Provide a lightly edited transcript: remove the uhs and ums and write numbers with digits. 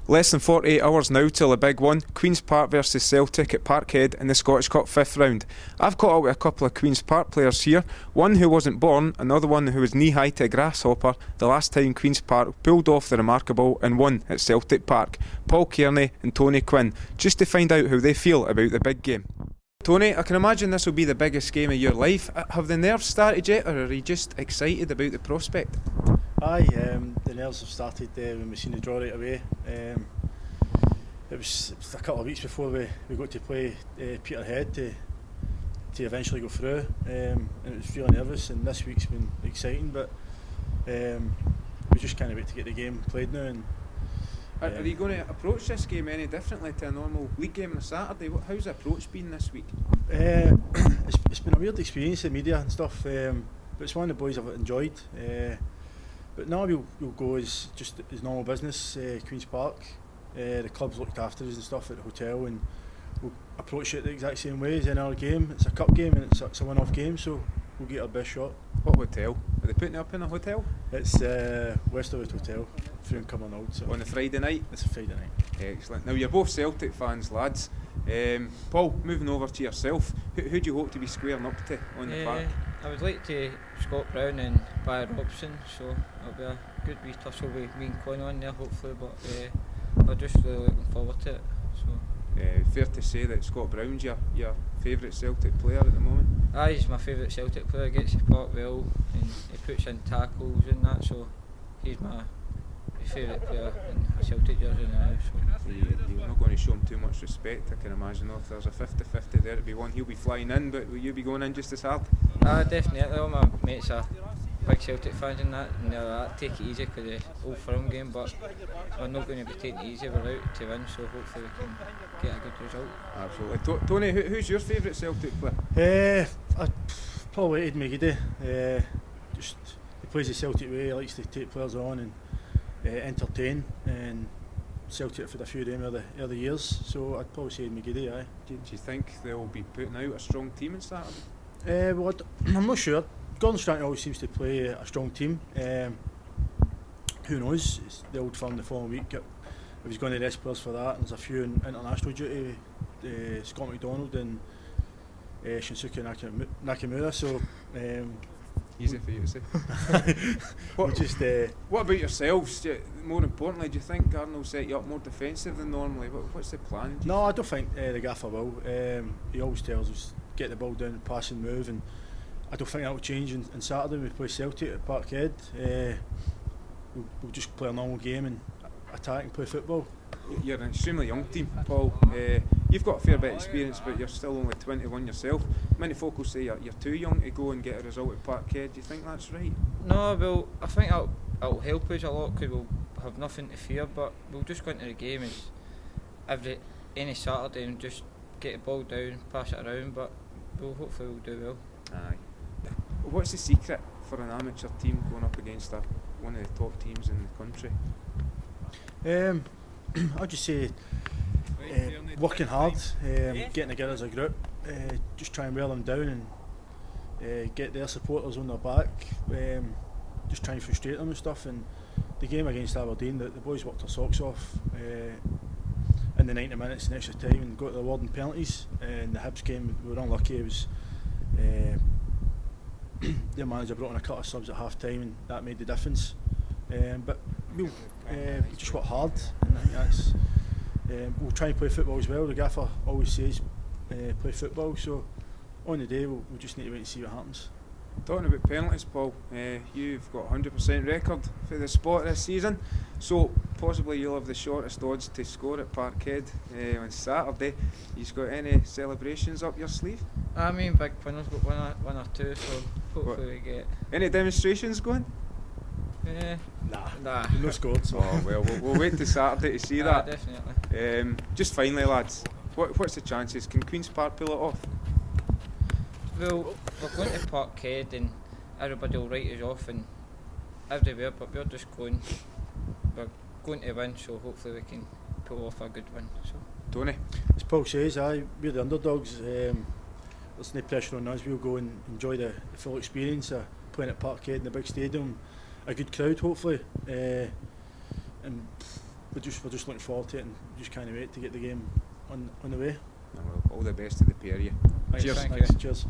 Less than 48 hours now till the big one, Queen's Park versus Celtic at Parkhead in the Scottish Cup 5th round. I've caught up with a couple of Queen's Park players here, one who wasn't born, another one who was knee-high to a grasshopper the last time Queen's Park pulled off the remarkable and won at Celtic Park, Paul Cairney and Tony Quinn, just to find out how they feel about the big game. Tony, I can imagine this will be the biggest game of your life. Have the nerves started yet, or are you just excited about the prospect? Aye, the nerves have started when we seen the draw right away. It was a couple of weeks before we got to play Peterhead to eventually go through, and it was really nervous. And this week's been exciting, but we just can't wait to get the game played now. And are you going to approach this game any differently to a normal league game on a Saturday? How's the approach been this week? It's been a weird experience, the media and stuff, but it's one the boys have enjoyed. But now we'll go as just as normal business. Queen's Park, the club's looked after us and stuff at the hotel, and we'll approach it the exact same way as any other game. It's a cup game and it's a one-off game, so we'll get our best shot. What hotel? Are they putting it up in a hotel? It's Westerwood Hotel, through in Cumbernauld. So on a Friday night? It's a Friday night. Excellent. Now you're both Celtic fans, lads. Paul, moving over to yourself, who do you hope to be squaring up to on the park? I would like to Scott Brown and Barry Robson, so it'll be a good wee tussle with me and Quinn on there hopefully, but I'm just really looking forward to it. So. Fair to say that Scott Brown's your favourite Celtic player at the moment? Aye, he's my favourite Celtic player, gets his park well and he puts in tackles and that, so he's my favourite player in a Celtic jersey now. So. You're not going to show him too much respect, I can imagine. If there's a 50-50 there, it'd be one he'll be flying in, but will you be going in just as hard? Definitely. All my mates are big Celtic fans and that, and they'll take it easy because the Old Firm game, but we're not going to be taking it easy. We're out to win, so hopefully we can get a good result. Absolutely. Tony, who's your favourite Celtic player? Probably Ed McGeady. Just he plays the Celtic way. He likes to take players on and entertain, and Celtic for a few of them other years, so I'd probably say McGeady. Aye. Do you think they'll be putting out a strong team on Saturday? Well, I'm not sure. Gordon Strachan always seems to play a strong team. Who knows? It's the Old Firm the following week. If he's going to rest players for that, and there's a few in international duty, Scott McDonald and Shinsuke Nakamura. So. Easy for you to say. What about yourselves? More importantly, do you think Gardner will set you up more defensive than normally? What's the plan? No, I don't think the gaffer will. He always tells us get the ball down, pass and move, and I don't think that will change on Saturday when we play Celtic at Parkhead. We'll just play a normal game and attack and play football. You're an extremely young team, Paul. You've got a fair bit of experience, but you're still only 21 yourself. Many folk will say you're too young to go and get a result at Parkhead. Do you think that's right? No, well, I think it'll help us a lot because we'll have nothing to fear, but we'll just go into the game as any Saturday and just get the ball down, pass it around, but hopefully we'll do well. Aye. What's the secret for an amateur team going up against one of the top teams in the country? I'd just say working hard, getting together as a group, just try and wear them down and get their supporters on their back, just try and frustrate them and stuff. And the game against Aberdeen, the boys worked their socks off in the 90 minutes and extra time and got the award in penalties. And the Hibs game, we were unlucky. It was their manager brought in a couple of subs at half time and that made the difference. But we'll just work hard, and I think that's we'll try and play football as well. The gaffer always says play football, so on the day we'll just need to wait and see what happens. Talking about penalties, Paul, you've got 100% record for the spot this season, so possibly you'll have the shortest odds to score at Parkhead on Saturday. You've got any celebrations up your sleeve? I mean, Big Quinner's got one or two, so hopefully we get... Any demonstrations going? Nah. No scored. So. Oh well, we'll wait till Saturday to see that. Definitely. Just finally, lads, what's the chances? Can Queen's Park pull it off? Well, we're going to Parkhead and everybody will write us off and everywhere, but we're going to win, so hopefully we can pull off a good win. So. Tony? As Paul says, we're the underdogs. There's no pressure on us. We'll go and enjoy the full experience of playing at Parkhead in the big stadium, a good crowd hopefully, and we're just looking forward to it and just can't wait to get the game on the way. Well, all the best to the pair of you. Thanks, Cheers. thanks, cheers.